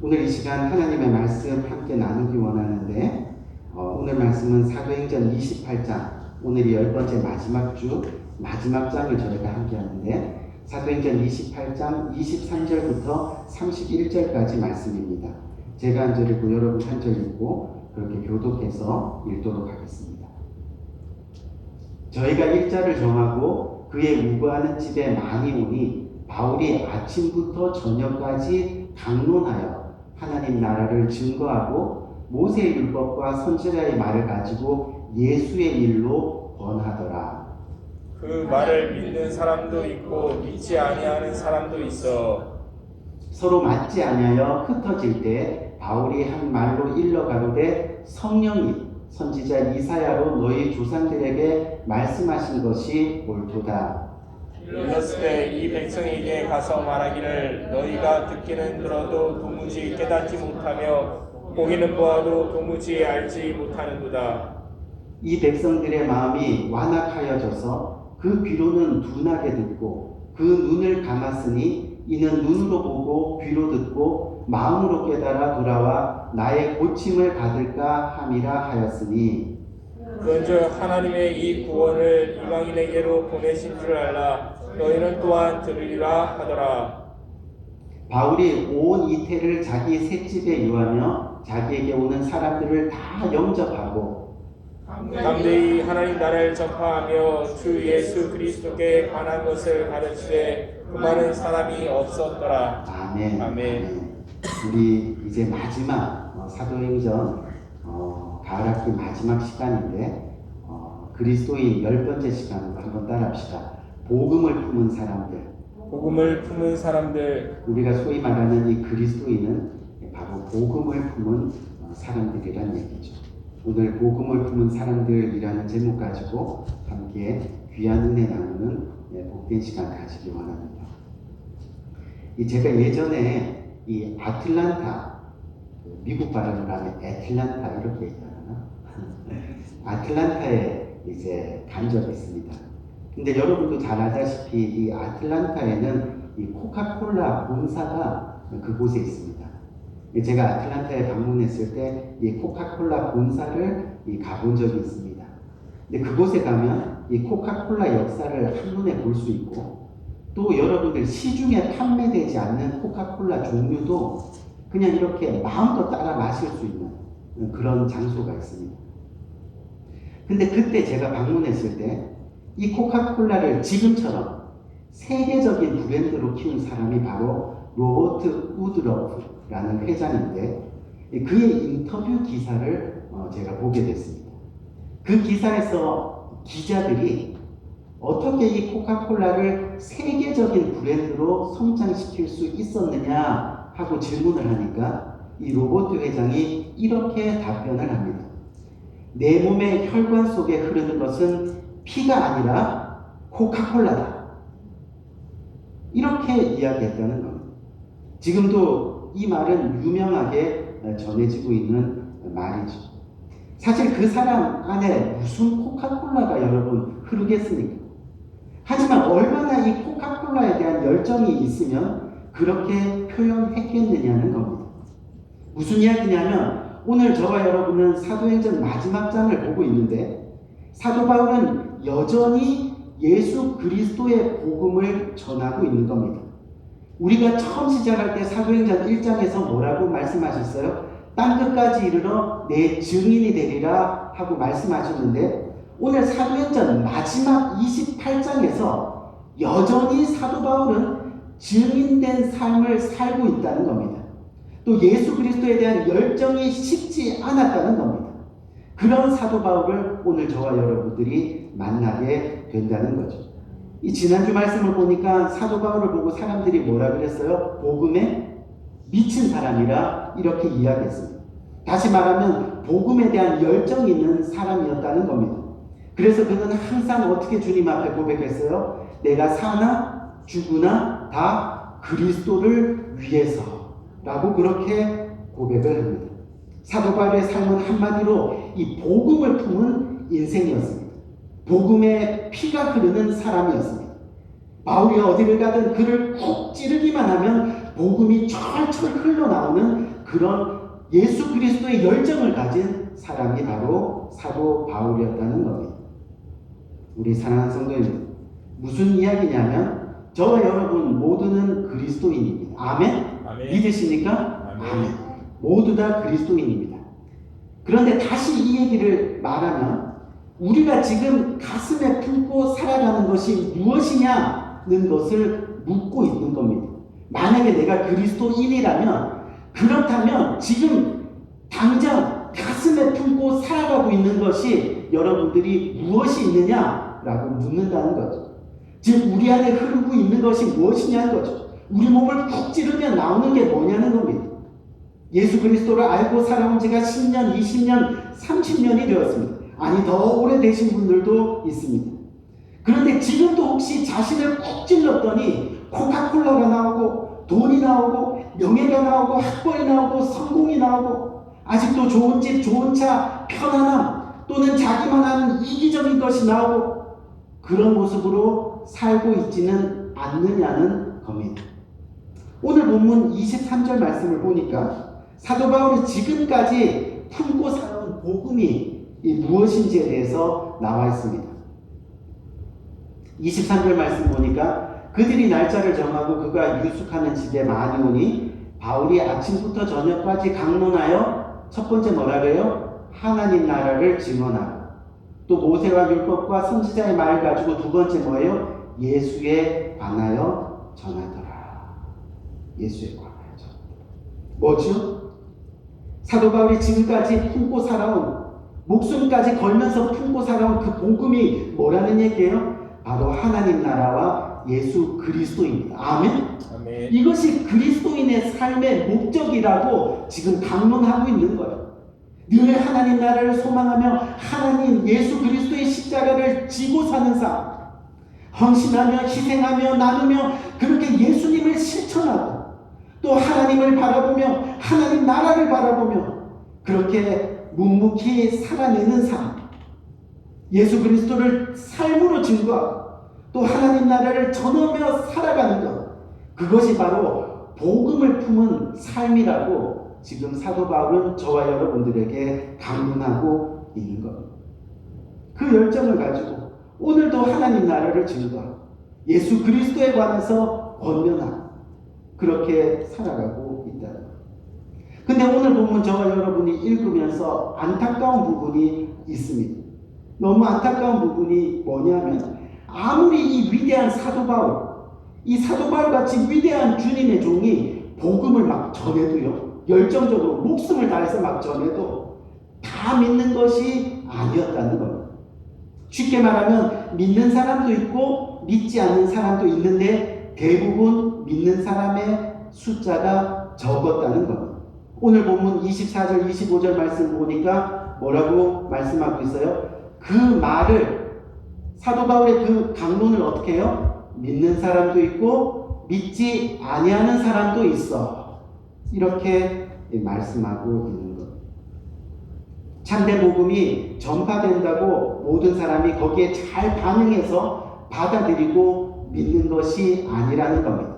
오늘 이 시간 하나님의 말씀 함께 나누기 원하는데 오늘 말씀은 사도행전 28장, 오늘이 10번째 마지막 장을 저희가 함께 하는데 사도행전 28장 23절부터 31절까지 말씀입니다. 제가 한 절 읽고 여러분 한 절 읽고 그렇게 교독해서 읽도록 하겠습니다. 저희가 일자를 정하고 그의 무고하는 집에 많이 오니 바울이 아침부터 저녁까지 강론하여 하나님 나라를 증거하고 모세의 율법과 선지자의 말을 가지고 예수의 일로 권하더라. 그 말을 믿는 사람도 있고 믿지 아니하는 사람도 있어. 서로 맞지 아니하여 흩어질 때 바울이 한 말로 일러 가로되 성령이 선지자 이사야로 너희 조상들에게 말씀하신 것이 옳도다. 일렀을 때 이 백성에게 가서 말하기를 너희가 듣기는 들어도 도무지 깨닫지 못하며 보기는 보아도 도무지 알지 못하는도다. 이 백성들의 마음이 완악하여져서 그 귀로는 둔하게 듣고 그 눈을 감았으니 이는 눈으로 보고 귀로 듣고 마음으로 깨달아 돌아와 나의 고침을 받을까 함이라 하였으니 그런즉 하나님의 이 구원을 이방인에게로 보내신 줄 알라. 너희는 또한 들으리라 하더라. 바울이 온 이태를 자기 셋집에 유하며 자기에게 오는 사람들을 다 영접하고 담대히 하나님 나라를 전파하며 주 예수 그리스도께 관한 것을 가르치되 그 많은 사람이 없었더라. 아멘. 아멘. 우리 이제 마지막 사도행전 가을학기 마지막 시간인데 그리스도인 10번째 시간으로 한번 따라합시다. 복음을 품은 사람들. 복음을 품은 사람들. 우리가 소위 말하는 이 그리스도인은 바로 복음을 품은 사람들이란 얘기죠. 오늘 복음을 품은 사람들이라는 제목 가지고 함께 귀한 은혜 나누는 복된 시간 가지기 원합니다. 제가 예전에 이 아틀란타, 미국 발음으로 하면 애틀란타 이렇게 얘기하나? 아틀란타에 이제 간 적이 있습니다. 근데 여러분도 잘 알다시피 이 아틀란타에는 이 코카콜라 본사가 그곳에 있습니다. 제가 아틀란타에 방문했을 때 이 코카콜라 본사를 가본 적이 있습니다. 근데 그곳에 가면 이 코카콜라 역사를 한눈에 볼 수 있고 또 여러분들 시중에 판매되지 않는 코카콜라 종류도 그냥 이렇게 마음껏 따라 마실 수 있는 그런 장소가 있습니다. 근데 그때 제가 방문했을 때 이 코카콜라를 지금처럼 세계적인 브랜드로 키운 사람이 바로 로버트 우드러프라는 회장인데 그의 인터뷰 기사를 제가 보게 됐습니다. 그 기사에서 기자들이 어떻게 이 코카콜라를 세계적인 브랜드로 성장시킬 수 있었느냐 하고 질문을 하니까 이 로버트 회장이 이렇게 답변을 합니다. 내 몸의 혈관 속에 흐르는 것은 피가 아니라 코카콜라다. 이렇게 이야기했다는 겁니다. 지금도 이 말은 유명하게 전해지고 있는 말이죠. 사실 그 사람 안에 무슨 코카콜라가 여러분 흐르겠습니까? 하지만 얼마나 이 코카콜라에 대한 열정이 있으면 그렇게 표현했겠느냐는 겁니다. 무슨 이야기냐면 오늘 저와 여러분은 사도행전 마지막 장을 보고 있는데 사도 바울은 여전히 예수 그리스도의 복음을 전하고 있는 겁니다. 우리가 처음 시작할 때 사도행전 1장에서 뭐라고 말씀하셨어요? 땅끝까지 이르러 내 증인이 되리라 하고 말씀하셨는데 오늘 사도행전 마지막 28장에서 여전히 사도 바울은 증인된 삶을 살고 있다는 겁니다. 또 예수 그리스도에 대한 열정이 식지 않았다는 겁니다. 그런 사도 바울을 오늘 저와 여러분들이 만나게 된다는 거죠. 이 지난주 말씀을 보니까 사도 바울을 보고 사람들이 뭐라 그랬어요? 복음에 미친 사람이라 이렇게 이야기했습니다. 다시 말하면 복음에 대한 열정이 있는 사람이었다는 겁니다. 그래서 그는 항상 어떻게 주님 앞에 고백했어요? 내가 사나 죽으나 다 그리스도를 위해서 라고 그렇게 고백을 합니다. 사도 바울의 삶은 한마디로 이 복음을 품은 인생이었습니다. 복음의 피가 흐르는 사람이었습니다. 바울이 어디를 가든 그를 콕 찌르기만 하면 복음이 철철 흘러나오는 그런 예수 그리스도의 열정을 가진 사람이 바로 사도 바울이었다는 겁니다. 우리 사랑하는 성도님, 무슨 이야기냐면 저와 여러분 모두는 그리스도인입니다. 아멘? 아멘. 믿으십니까? 아멘. 모두 다 그리스도인입니다. 그런데 다시 이 얘기를 말하면 우리가 지금 가슴에 품고 살아가는 것이 무엇이냐는 것을 묻고 있는 겁니다. 만약에 내가 그리스도인이라면 그렇다면 지금 당장 가슴에 품고 살아가고 있는 것이 여러분들이 무엇이 있느냐라고 묻는다는 거죠. 즉 우리 안에 흐르고 있는 것이 무엇이냐는 거죠. 우리 몸을 쿡 찌르면 나오는 게 뭐냐는 겁니다. 예수 그리스도를 알고 살아온 지가 10년, 20년, 30년이 되었습니다. 아니 더 오래되신 분들도 있습니다. 그런데 지금도 혹시 자신을 쿡 찔렀더니 코카콜라가 나오고 돈이 나오고 명예가 나오고 학벌이 나오고 성공이 나오고 아직도 좋은 집, 좋은 차, 편안함 또는 자기만 하는 이기적인 것이 나오고 그런 모습으로 살고 있지는 않느냐는 겁니다. 오늘 본문 23절 말씀을 보니까 사도 바울이 지금까지 품고 살아온 복음이 무엇인지에 대해서 나와 있습니다. 23절 말씀 보니까 그들이 날짜를 정하고 그가 유숙하는 집에 많이 오니 바울이 아침부터 저녁까지 강론하여 첫 번째 뭐라 그래요? 하나님 나라를 증언하고 또 모세와 율법과 선지자의 말을 가지고 두 번째 뭐예요? 예수에 관하여 전하더라. 예수에 관하여 전하더라. 뭐죠? 사도 바울이 지금까지 품고 살아온 목숨까지 걸면서 품고 살아온 그 복음이 뭐라는 얘기예요? 바로 하나님 나라와 예수 그리스도입니다. 아멘? 아멘. 이것이 그리스도인의 삶의 목적이라고 지금 강론하고 있는 거예요. 늘 하나님 나라를 소망하며 하나님 예수 그리스도의 십자가를 지고 사는 삶, 헌신하며 희생하며 나누며 그렇게 예수님을 실천하고 또 하나님을 바라보며 하나님 나라를 바라보며 그렇게 묵묵히 살아내는 삶, 예수 그리스도를 삶으로 증거하고 또 하나님 나라를 전하며 살아가는 것, 그것이 바로 복음을 품은 삶이라고 지금 사도 바울은 저와 여러분들에게 강론하고 있는 겁니다. 그 열정을 가지고 오늘도 하나님 나라를 증거하고 예수 그리스도에 관해서 권면하고 그렇게 살아가고 있다는 거예요. 근데 오늘 본문 저와 여러분이 읽으면서 안타까운 부분이 있습니다. 너무 안타까운 부분이 뭐냐면 아무리 이 위대한 사도 바울, 이 사도 바울같이 위대한 주님의 종이 복음을 막 전해도요, 열정적으로 목숨을 다해서 막 전해도 다 믿는 것이 아니었다는 겁니다. 쉽게 말하면 믿는 사람도 있고 믿지 않는 사람도 있는데 대부분 믿는 사람의 숫자가 적었다는 겁니다. 오늘 본문 24절 25절 말씀 보니까 뭐라고 말씀하고 있어요? 그 말을 사도 바울의 그 강론을 어떻게 해요? 믿는 사람도 있고 믿지 아니하는 사람도 있어. 이렇게 말씀하고 있는 것. 참된 복음이 전파된다고 모든 사람이 거기에 잘 반응해서 받아들이고 믿는 것이 아니라는 겁니다.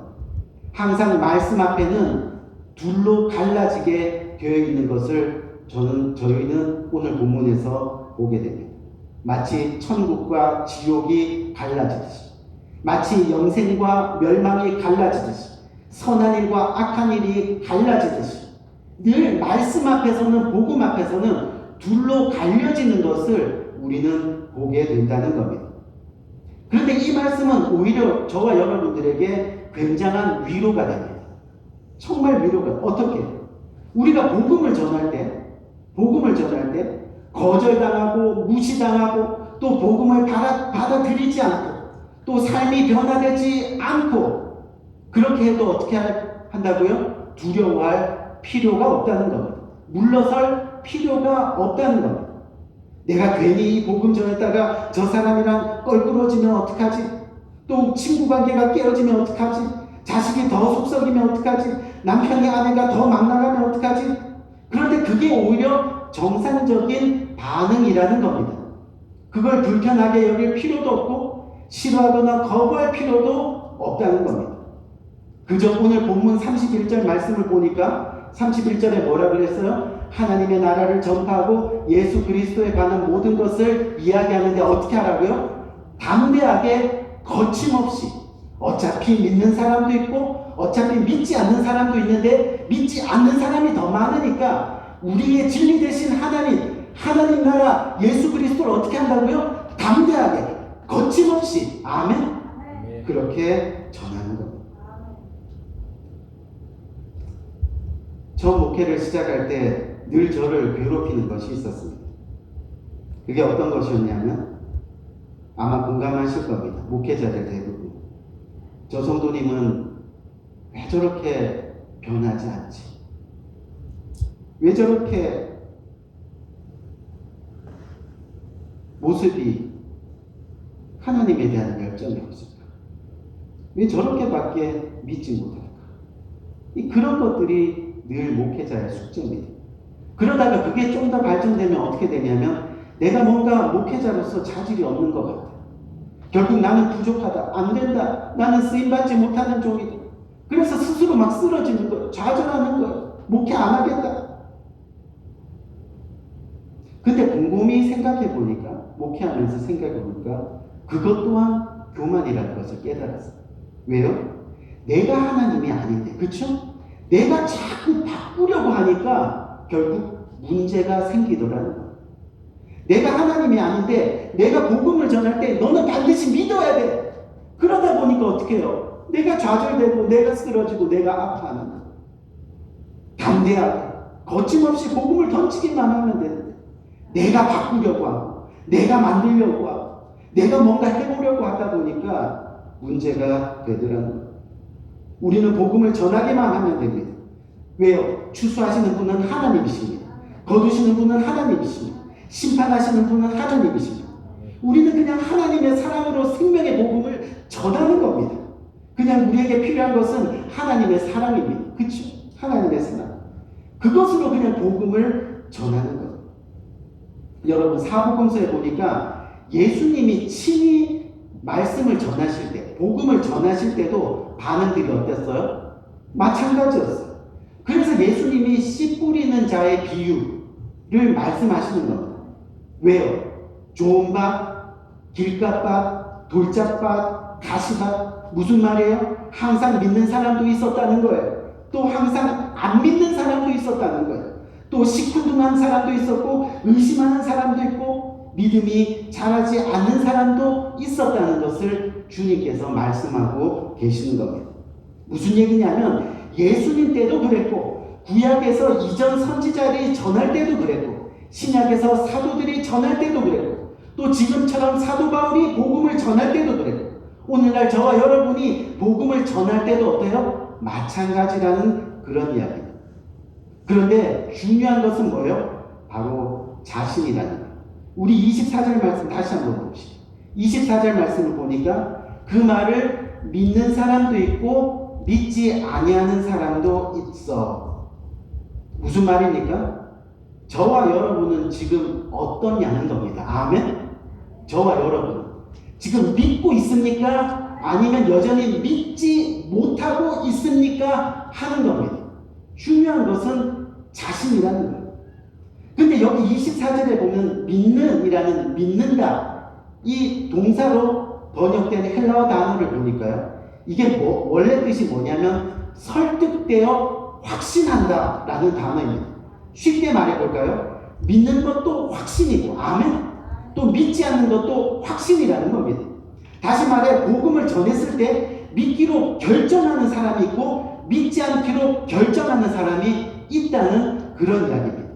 항상 말씀 앞에는 둘로 갈라지게 되어 있는 것을 저희는 오늘 본문에서 보게 됩니다. 마치 천국과 지옥이 갈라지듯이, 마치 영생과 멸망이 갈라지듯이, 선한 일과 악한 일이 갈라지듯이 늘 말씀 앞에서는 복음 앞에서는 둘로 갈려지는 것을 우리는 보게 된다는 겁니다. 그런데 이 말씀은 오히려 저와 여러분들에게 굉장한 위로가 됩니다. 정말 위로가. 어떻게? 우리가 복음을 전할 때 거절당하고 무시당하고 또 복음을 받아들이지 않고 또 삶이 변화되지 않고 그렇게 해도 어떻게 한다고요? 두려워할 필요가 없다는 겁니다. 물러설 필요가 없다는 겁니다. 내가 괜히 이 복음 전했다가 저 사람이랑 껄끄러지면 어떡하지? 또 친구 관계가 깨어지면 어떡하지? 자식이 더 속썩이면 어떡하지? 남편이 아내가 더 막 나가면 어떡하지? 그런데 그게 오히려 정상적인 반응이라는 겁니다. 그걸 불편하게 여길 필요도 없고 싫어하거나 거부할 필요도 없다는 겁니다. 그저 오늘 본문 31절 말씀을 보니까 31절에 뭐라 그랬어요? 하나님의 나라를 전파하고 예수 그리스도에 관한 모든 것을 이야기하는데 어떻게 하라고요? 담대하게 거침없이. 어차피 믿는 사람도 있고 어차피 믿지 않는 사람도 있는데 믿지 않는 사람이 더 많으니까 우리의 진리 대신 하나님 나라 예수 그리스도를 어떻게 한다고요? 담대하게 거침없이. 아멘. 그렇게 전하는 겁니다. 저 목회를 시작할 때 늘 저를 괴롭히는 것이 있었습니다. 그게 어떤 것이었냐면 아마 공감하실 겁니다. 목회자들 대부분. 저 성도님은 왜 저렇게 변하지 않지? 왜 저렇게 모습이 하나님에 대한 열정이 없을까? 왜 저렇게밖에 믿지 못할까? 그런 것들이 늘 목회자의 숙제입니다. 그러다가 그게 좀 더 발전되면 어떻게 되냐면 내가 뭔가 목회자로서 자질이 없는 것 같아. 결국 나는 부족하다. 안 된다. 나는 쓰임받지 못하는 종이다. 그래서 스스로 막 쓰러지는 거예요. 좌절하는 거예요. 목회 안 하겠다. 근데 곰곰이 생각해 보니까, 목회하면서 생각해 보니까 그것 또한 교만이라는 것을 깨달았어요. 왜요? 내가 하나님이 아닌데, 그쵸? 내가 자꾸 바꾸려고 하니까 결국 문제가 생기더라는 거예요. 내가 하나님이 아닌데 내가 복음을 전할 때 너는 반드시 믿어야 돼. 그러다 보니까 어떻게 해요? 내가 좌절되고 내가 쓰러지고 내가 아파하는 거예요. 담대하게 거침없이 복음을 던지기만 하면 되는데 내가 바꾸려고 하고 내가 만들려고 하고 내가 뭔가 해보려고 하다 보니까 문제가 되더라는 거예요. 우리는 복음을 전하기만 하면 됩니다. 왜요? 추수하시는 분은 하나님이십니다. 거두시는 분은 하나님이십니다. 심판하시는 분은 하나님이십니다. 우리는 그냥 하나님의 사랑으로 생명의 복음을 전하는 겁니다. 그냥 우리에게 필요한 것은 하나님의 사랑입니다. 그렇죠? 하나님의 사랑. 그것으로 그냥 복음을 전하는 거예요. 여러분 사복음서에 보니까 예수님이 친히 말씀을 전하실 때, 복음을 전하실 때도 반응들이 어땠어요? 마찬가지였어요. 그래서 예수님이 씨 뿌리는 자의 비유를 말씀하시는 겁니다. 왜요? 좋은 밭, 길가밭, 돌짝밭, 가시밭. 무슨 말이에요? 항상 믿는 사람도 있었다는 거예요. 또 항상 안 믿는 사람도 있었다는 거예요. 또 시큰둥한 사람도 있었고 의심하는 사람도 있고 믿음이 자라지 않는 사람도 있었다는 것을 주님께서 말씀하고 계시는 겁니다. 무슨 얘기냐면 예수님 때도 그랬고 구약에서 이전 선지자들이 전할 때도 그랬고 신약에서 사도들이 전할 때도 그랬고 또 지금처럼 사도 바울이 복음을 전할 때도 그랬고 오늘날 저와 여러분이 복음을 전할 때도 어때요? 마찬가지라는 그런 이야기입니다. 그런데 중요한 것은 뭐예요? 바로 자신이라는 거예요. 우리 24절 말씀 다시 한번 봅시다. 24절 말씀을 보니까 그 말을 믿는 사람도 있고 믿지 아니하는 사람도 있어. 무슨 말입니까? 저와 여러분은 지금 어떠냐는 겁니다. 아멘? 저와 여러분 지금 믿고 있습니까? 아니면 여전히 믿지 못하고 있습니까? 하는 겁니다. 중요한 것은 자신이라는 거예요. 근데 여기 24절에 보면 믿는이라는 믿는다 이 동사로 번역된 헬라어 단어를 보니까요. 이게 원래 뜻이 뭐냐면 설득되어 확신한다 라는 단어입니다. 쉽게 말해볼까요? 믿는 것도 확신이고 아멘? 또 믿지 않는 것도 확신이라는 겁니다. 다시 말해 복음을 전했을 때 믿기로 결정하는 사람이 있고 믿지 않기로 결정하는 사람이 있다는 그런 이야기입니다.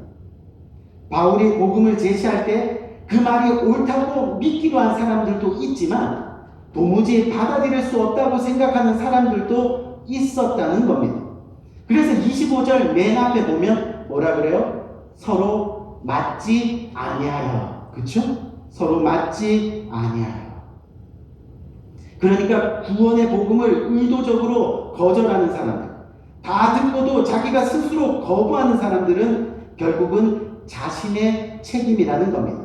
바울이 복음을 제시할 때 그 말이 옳다고 믿기로 한 사람들도 있지만 도무지 받아들일 수 없다고 생각하는 사람들도 있었다는 겁니다. 그래서 25절 맨 앞에 보면 뭐라 그래요? 서로 맞지 아니하여. 그쵸? 서로 맞지 아니하여. 그러니까 구원의 복음을 의도적으로 거절하는 사람들, 다 듣고도 자기가 스스로 거부하는 사람들은 결국은 자신의 책임이라는 겁니다.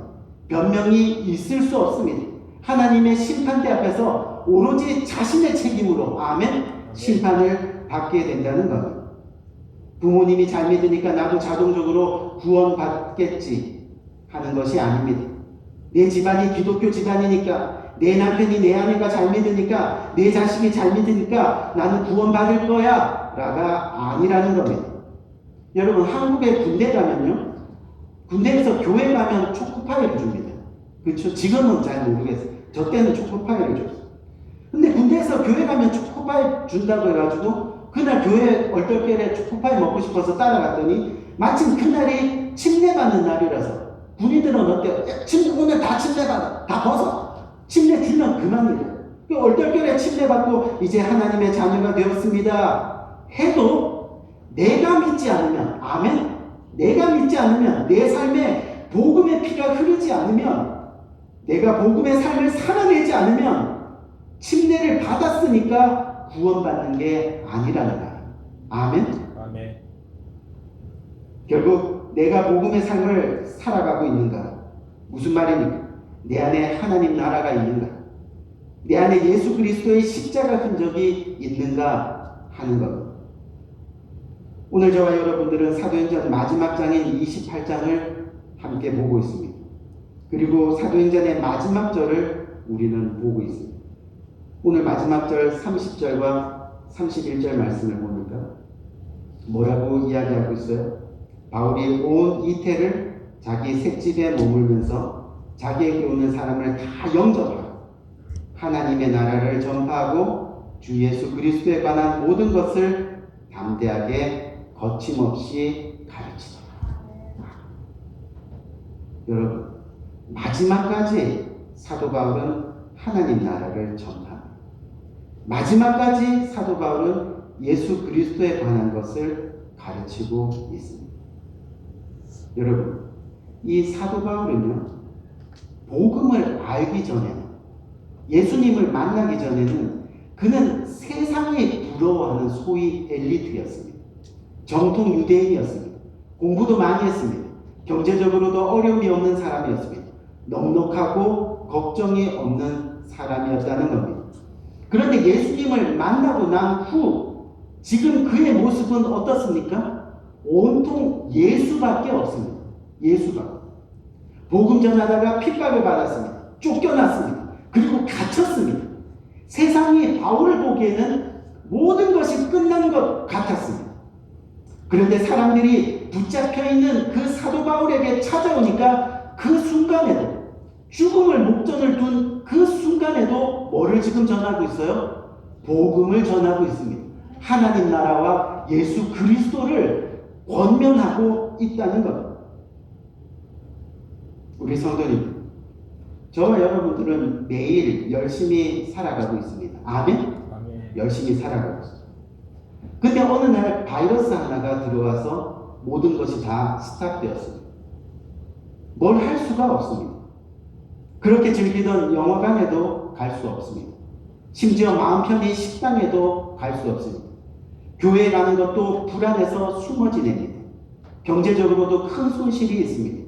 변명이 있을 수 없습니다. 하나님의 심판대 앞에서 오로지 자신의 책임으로 아멘 심판을 받게 된다는 겁니다. 부모님이 잘 믿으니까 나도 자동적으로 구원받겠지 하는 것이 아닙니다. 내 집안이 기독교 집안이니까, 내 남편이 내 아내가 잘 믿으니까, 내 자식이 잘 믿으니까 나는 구원받을 거야 라가 아니라는 겁니다. 여러분, 한국에 군대 가면요, 군대에서 교회 가면 초코파이를 줍니다. 그렇죠? 지금은 잘 모르겠어요. 저 때는 초코파이를 줬어요. 근데 군대에서 교회 가면 초코파이 준다고 해가지고 그날 교회 얼떨결에 초코파이 먹고 싶어서 따라갔더니 마침 그날이 침례 받는 날이라서 군인들은 어때요? 오늘 다 침례 받아. 다 벗어. 침례 주면 그만이래요. 얼떨결에 침례 받고 이제 하나님의 자녀가 되었습니다 해도 내가 믿지 않으면, 아멘? 내가 믿지 않으면, 내 삶에 복음의 피가 흐르지 않으면, 내가 복음의 삶을 살아내지 않으면 침례를 받았으니까 구원받는 게 아니라는 거예요. 아멘? 아멘. 결국 내가 복음의 삶을 살아가고 있는가? 무슨 말입니까? 내 안에 하나님 나라가 있는가? 내 안에 예수 그리스도의 십자가 흔적이 있는가 하는 것. 오늘 저와 여러분들은 사도행전 마지막 장인 28장을 함께 보고 있습니다. 그리고 사도행전의 마지막 절을 우리는 보고 있습니다. 오늘 마지막 절 30절과 31절 말씀을 보니까 뭐라고 이야기하고 있어요? 바울이 온 이태를 자기 셋집에 머물면서 자기에게 오는 사람을 다 영접하고 하나님의 나라를 전파하고 주 예수 그리스도에 관한 모든 것을 담대하게 거침없이 가르치더라. 여러분, 마지막까지 사도 바울은 하나님 나라를 전파합니다. 마지막까지 사도 바울은 예수 그리스도에 관한 것을 가르치고 있습니다. 여러분, 이 사도 바울은요, 복음을 알기 전에는, 예수님을 만나기 전에는 그는 세상이 부러워하는 소위 엘리트였습니다. 정통 유대인이었습니다. 공부도 많이 했습니다. 경제적으로도 어려움이 없는 사람이었습니다. 넉넉하고 걱정이 없는 사람이었다는 겁니다. 그런데 예수님을 만나고 난 후 지금 그의 모습은 어떻습니까? 온통 예수밖에 없습니다. 예수밖에. 복음 전하다가 핍박을 받았습니다. 쫓겨났습니다. 그리고 갇혔습니다. 세상이 바울을 보기에는 모든 것이 끝난 것 같았습니다. 그런데 사람들이 붙잡혀 있는 그 사도 바울에게 찾아오니까 그 순간에도, 죽음을 목전을 둔 그 순간에도 뭐를 지금 전하고 있어요? 복음을 전하고 있습니다. 하나님 나라와 예수 그리스도를 권면하고 있다는 것. 우리 성도님, 저와 여러분들은 매일 열심히 살아가고 있습니다. 아멘? 아멘. 열심히 살아가고 있습니다. 근데 어느 날 바이러스 하나가 들어와서 모든 것이 다 스탑되었습니다. 뭘 할 수가 없습니다. 그렇게 즐기던 영화관에도 갈 수 없습니다. 심지어 마음 편히 식당에도 갈 수 없습니다. 교회에 가는 것도 불안해서 숨어 지냅니다. 경제적으로도 큰 손실이 있습니다.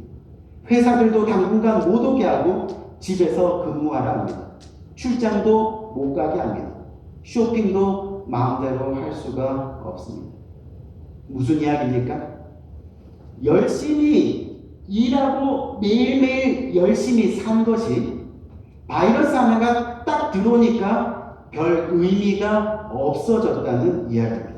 회사들도 당분간 못 오게 하고 집에서 근무하라 합니다. 출장도 못 가게 합니다. 쇼핑도 마음대로 할 수가 없습니다. 무슨 이야기입니까? 열심히 일하고 매일매일 열심히 산 것이 바이러스 하나가 딱 들어오니까 별 의미가 없어졌다는 이야기입니다.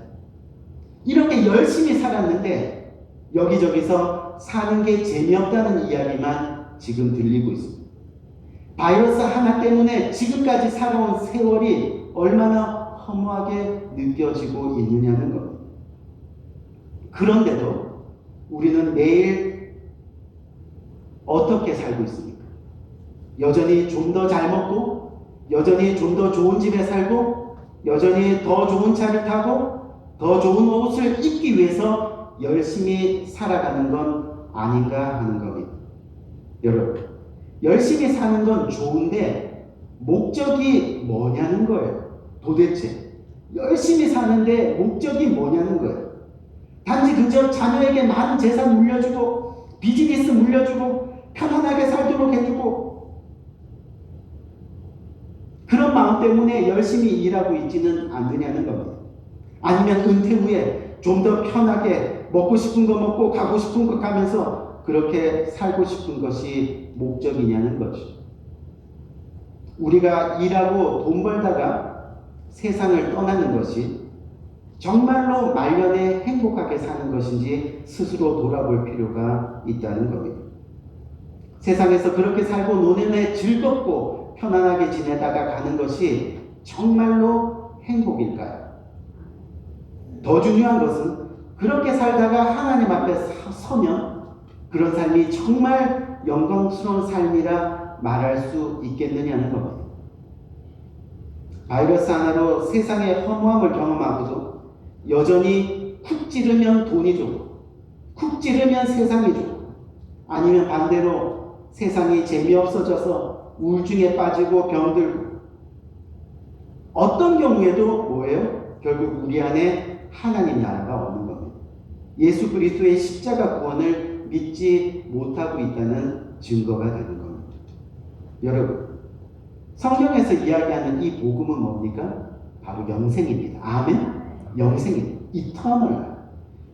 이렇게 열심히 살았는데 여기저기서 사는 게 재미없다는 이야기만 지금 들리고 있습니다. 바이러스 하나 때문에 지금까지 살아온 세월이 얼마나 허무하게 느껴지고 있느냐는 겁니다. 그런데도 우리는 매일 어떻게 살고 있습니까? 여전히 좀 더 잘 먹고, 여전히 좀 더 좋은 집에 살고, 여전히 더 좋은 차를 타고, 더 좋은 옷을 입기 위해서 열심히 살아가는 건 아닌가 하는 겁니다. 여러분, 열심히 사는 건 좋은데 목적이 뭐냐는 거예요. 도대체 열심히 사는데 목적이 뭐냐는 거예요. 단지 그저 자녀에게 많은 재산 물려주고 비즈니스 물려주고 편안하게 살도록 해주고 그런 마음 때문에 열심히 일하고 있지는 않느냐는 겁니다. 아니면 은퇴 후에 좀 더 편하게 먹고 싶은 거 먹고 가고 싶은 거 가면서 그렇게 살고 싶은 것이 목적이냐는 거죠. 우리가 일하고 돈 벌다가 세상을 떠나는 것이 정말로 말년에 행복하게 사는 것인지 스스로 돌아볼 필요가 있다는 겁니다. 세상에서 그렇게 살고 노년에 즐겁고 편안하게 지내다가 가는 것이 정말로 행복일까요? 더 중요한 것은 그렇게 살다가 하나님 앞에 서면 그런 삶이 정말 영광스러운 삶이라 말할 수 있겠느냐는 겁니다. 바이러스 하나로 세상의 허무함을 경험하고도 여전히 쿡 찌르면 돈이 좋고 쿡 찌르면 세상이 좋고 아니면 반대로 세상이 재미없어져서 우울증에 빠지고 병들고 어떤 경우에도 뭐예요? 결국 우리 안에 하나님 나라가 없는 겁니다. 예수 그리스도의 십자가 구원을 믿지 못하고 있다는 증거가 되는 겁니다. 여러분, 성경에서 이야기하는 이 복음은 뭡니까? 바로 영생입니다. 아멘? 영생입니다. 이터널.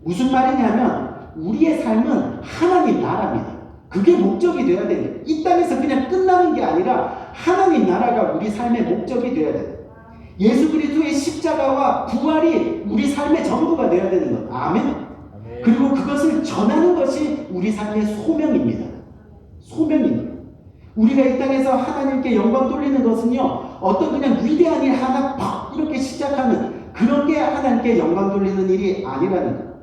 무슨 말이냐면 우리의 삶은 하나님 나라입니다. 그게 목적이 되어야 됩니다. 이 땅에서 그냥 끝나는 게 아니라 하나님 나라가 우리 삶의 목적이 되어야 됩니다. 예수 그리스도의 십자가와 부활이 우리 삶의 전부가 되어야 되는 것. 아멘? 그리고 그것을 전하는 것이 우리 삶의 소명입니다. 소명입니다. 우리가 이 땅에서 하나님께 영광 돌리는 것은요, 어떤 그냥 위대한 일 하나 팍 이렇게 시작하는 그런 게 하나님께 영광 돌리는 일이 아니라는 거예요.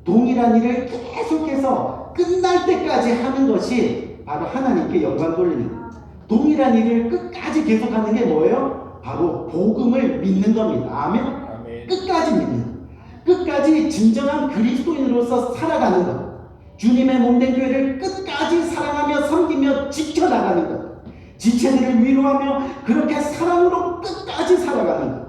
동일한 일을 계속해서 끝날 때까지 하는 것이 바로 하나님께 영광 돌리는 거예요. 동일한 일을 끝까지 계속하는 게 뭐예요? 바로 복음을 믿는 겁니다. 아멘? 아멘. 끝까지 믿는 거예요. 끝까지 진정한 그리스도인으로서 살아가는 것. 주님의 몸된 교회를 끝까지 사랑하며 섬기며 지켜나가는 것. 지체들을 위로하며 그렇게 사랑으로 끝까지 살아가는 것.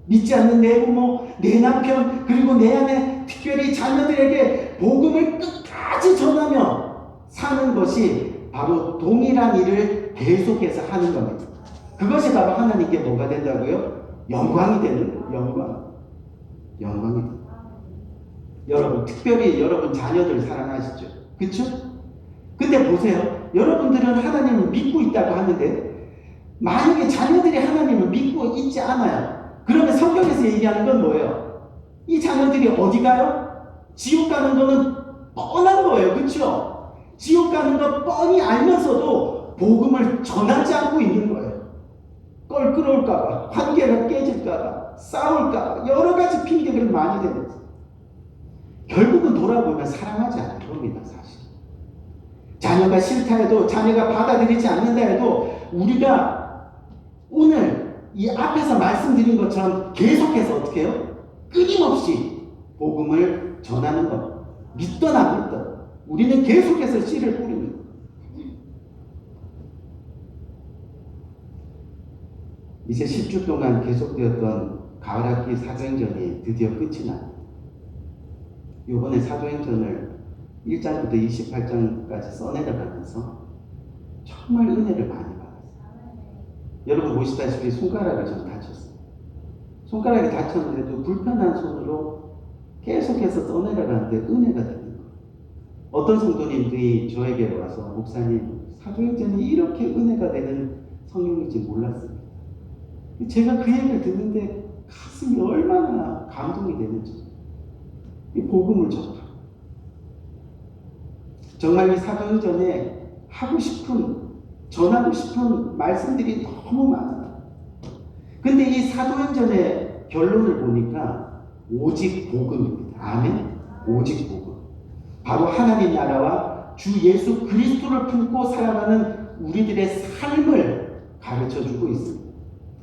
믿지 않는 내 부모, 내 남편, 그리고 내 아내, 특별히 자녀들에게 복음을 끝까지 전하며 사는 것이 바로 동일한 일을 계속해서 하는 겁니다. 그것이 바로 하나님께 뭐가 된다고요? 영광이 되는 거예요. 영광이 됩니다. 여러분, 특별히 여러분 자녀들 사랑하시죠? 그쵸? 근데 보세요. 여러분들은 하나님을 믿고 있다고 하는데 만약에 자녀들이 하나님을 믿고 있지 않아요. 그러면 성경에서 얘기하는 건 뭐예요? 이 자녀들이 어디 가요? 지옥 가는 거는 뻔한 거예요. 그쵸? 지옥 가는 거 뻔히 알면서도 복음을 전하지 않고 있는 거예요. 껄끄러울까봐, 관계가 깨질까봐, 싸울까봐 여러 가지 핑계를 많이 대면서 결국은 돌아보면 사랑하지 않을 겁니다. 사실 자녀가 싫다 해도, 자녀가 받아들이지 않는다 해도 우리가 오늘 이 앞에서 말씀드린 것처럼 계속해서 어떻게 해요? 끊임없이 복음을 전하는 것. 믿던 안 믿던 우리는 계속해서 씨를 뿌립니다. 이제 10주 동안 계속되었던 가을학기 사도행전이 드디어 끝이 납니다. 이번에 사도행전을 1장부터 28장까지 써내려가면서 정말 은혜를 많이 받았어요. 여러분 보시다시피 손가락을 좀 다쳤어요. 손가락이 다쳤는데도 불편한 손으로 계속해서 써내려가는데 은혜가 되는 거예요. 어떤 성도님들이 저에게 와서 목사님, 사도행전이 이렇게 은혜가 되는 성경인지 몰랐습니다. 제가 그 얘기를 듣는데 가슴이 얼마나 감동이 되는지. 이 복음을 전하고 정말 이 사도행전에 하고 싶은, 전하고 싶은 말씀들이 너무 많아요. 근데 이 사도행전의 결론을 보니까 오직 복음입니다. 아멘? 오직 복음. 바로 하나님 나라와 주 예수 그리스도를 품고 살아가는 우리들의 삶을 가르쳐주고 있습니다.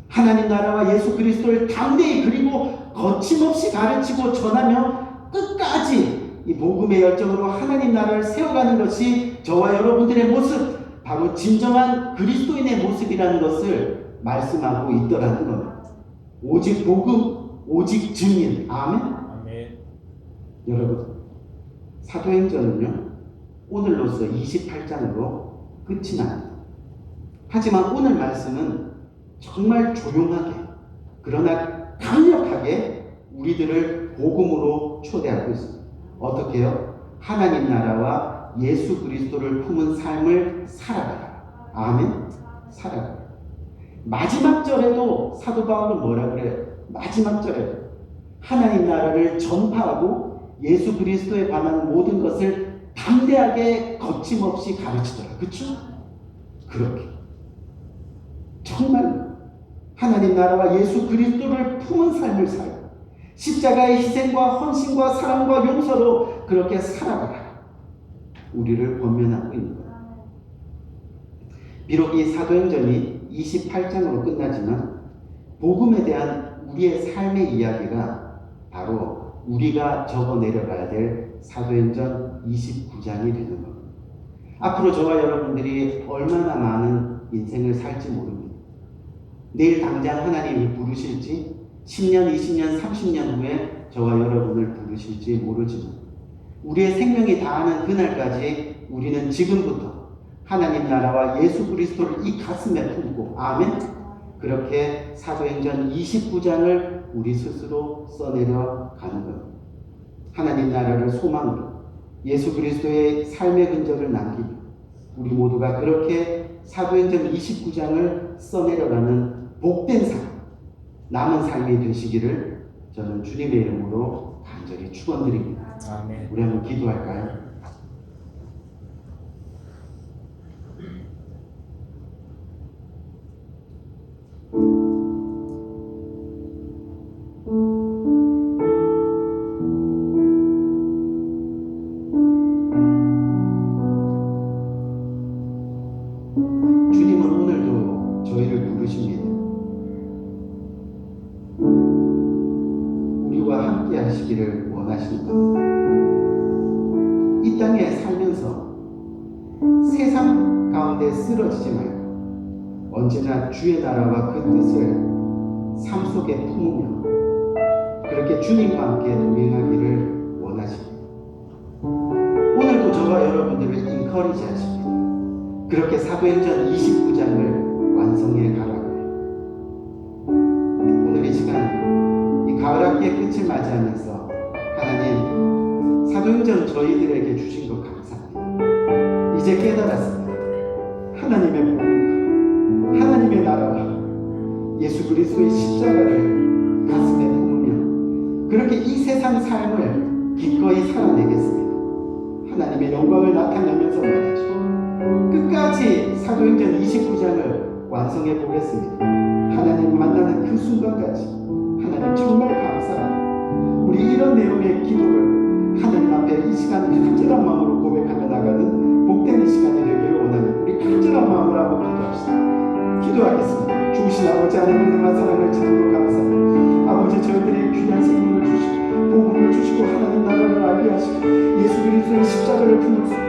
하나님 나라와 예수 그리스도를 담대히 그리고 거침없이 가르치고 전하며 끝까지 이 복음의 열정으로 하나님 나라를 세워가는 것이 저와 여러분들의 모습, 바로 진정한 그리스도인의 모습이라는 것을 말씀하고 있더라는 겁니다. 오직 복음, 오직 증인. 아멘? 아멘. 여러분, 사도행전은요, 오늘로서 28장으로 끝이 납니다. 하지만 오늘 말씀은 정말 조용하게, 그러나 강력하게 우리들을 복음으로 초대하고 있습니다. 어떻게요? 하나님 나라와 예수 그리스도를 품은 삶을 살아가라. 아멘. 살아가라. 마지막 절에도 사도 바울은 뭐라 그래요? 마지막 절에 하나님 나라를 전파하고 예수 그리스도에 관한 모든 것을 담대하게 거침없이 가르치더라. 그렇죠? 그렇게 정말 하나님 나라와 예수 그리스도를 품은 삶을 살고 십자가의 희생과 헌신과 사랑과 용서로 그렇게 살아가라. 우리를 권면하고 있는 거예요. 비록 이 사도행전이 28장으로 끝나지만 복음에 대한 우리의 삶의 이야기가 바로 우리가 적어 내려가야 될 사도행전 29장이 되는 겁니다. 앞으로 저와 여러분들이 얼마나 많은 인생을 살지 모릅니다. 내일 당장 하나님이 부르실지 10년, 20년, 30년 후에 저와 여러분을 부르실지 모르지만 우리의 생명이 다하는 그날까지 우리는 지금부터 하나님 나라와 예수 그리스도를 이 가슴에 품고 아멘. 그렇게 사도행전 29장을 우리 스스로 써내려 가는 겁니다. 하나님 나라를 소망으로 예수 그리스도의 삶의 흔적을 남기며 우리 모두가 그렇게 사도행전 29장을 써내려가는 복된 삶, 남은 삶이 되시기를 저는 주님의 이름으로 간절히 축원드립니다. 아멘. 우리 한번 기도할까요? 주님은 오늘도 저희를 부르십니다. 우리와 함께 하시기를 원하시는 겁니다. 이 땅에 살면서 세상 가운데 쓰러지지 말고 언제나 주의 나라와 그 뜻을 삶 속에 품으며 그렇게 주님과 함께 동행하기를 원하십니다. 오늘도 저와 여러분들을 인커리지 하십니다. 그렇게 사도행전 29장을 완성해 가라고요. 오늘 이 시간 이 가을학기의 끝을 맞이하면서 하나님 사도행전 저희들에게 주신 것 감사합니다. 이제 깨달았습니다. 하나님의 복음과 하나님의 나라와 예수 그리스도의 십자가를 가슴에 품으며 그렇게 이 세상 삶을 기꺼이 살아내겠습니다. 하나님의 영광을 나타내면서 말이죠. 끝까지 사도행전 29장을 완성해 보겠습니다. 하나님 만나는 그 순간까지 하나님 정말 감사합니다. 우리 이런 내용의 기도를 하나님 앞에 이 시간 간절한 마음으로 고백하며 나가는 복된 이 시간이 되기를 원하는 우리 간절한 마음으로 한번 기도합시다. 기도하겠습니다. 주신 아버지 하나님 은혜와 사랑을 참으로 감사합니다. 아버지 저희들의 귀한 생명을 주시고 복음을 주시고 하나님 나라를 알게 하시고 예수 그리스도의 십자가를 품을 수